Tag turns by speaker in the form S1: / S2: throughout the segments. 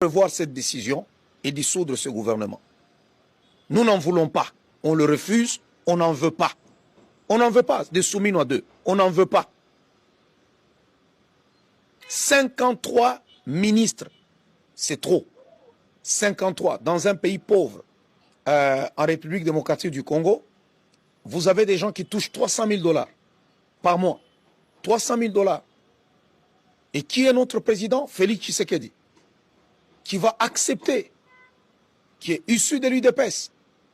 S1: revoir cette décision et dissoudre ce gouvernement. Nous n'en voulons pas. On le refuse, on n'en veut pas. On n'en veut pas, des Souminois 2. On n'en veut pas. 53 ministres, c'est trop. 53 dans un pays pauvre, en République démocratique du Congo, vous avez des gens qui touchent 300 000 $ par mois. 300 000 $. Et qui est notre président? Félix Tshisekedi, qui va accepter, qui est issu de l'UDPS,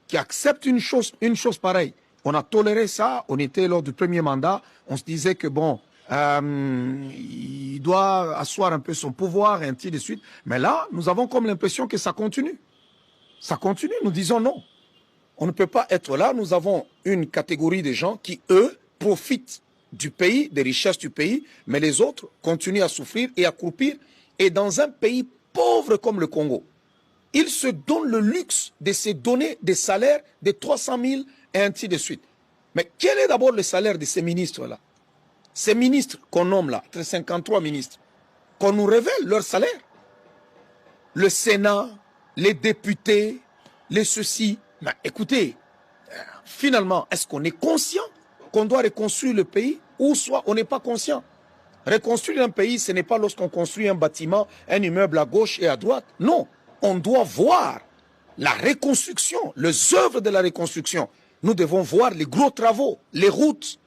S1: qui accepte une chose pareille. On a toléré ça, on était lors du premier mandat, on se disait que bon, il doit asseoir un peu son pouvoir et ainsi de suite. Mais là, nous avons comme l'impression que ça continue. Ça continue, nous disons non. On ne peut pas être là, nous avons une catégorie de gens qui, eux, profitent du pays, des richesses du pays, mais les autres continuent à souffrir et à croupir. Et dans un pays pauvre comme le Congo, ils se donnent le luxe de se donner des salaires de 300 000 et ainsi de suite. Mais quel est d'abord le salaire de ces ministres-là? Ces ministres qu'on nomme là, 53 ministres, qu'on nous révèle leur salaire. Le Sénat, les députés, les ceci. Mais écoutez, finalement, est-ce qu'on est conscient qu'on doit reconstruire le pays ou soit on n'est pas conscient? Reconstruire un pays, ce n'est pas lorsqu'on construit un bâtiment, un immeuble à gauche et à droite. Non, on doit voir la reconstruction, les œuvres de la reconstruction. Nous devons voir les gros travaux, les routes.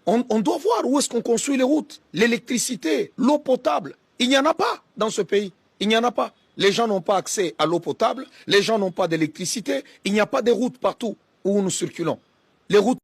S1: On doit voir où est-ce qu'on construit les routes, l'électricité, l'eau potable. Il n'y en a pas dans ce pays. Il n'y en a pas. Les gens n'ont pas accès à l'eau potable, les gens n'ont pas d'électricité, il n'y a pas de routes partout où nous circulons. Les routes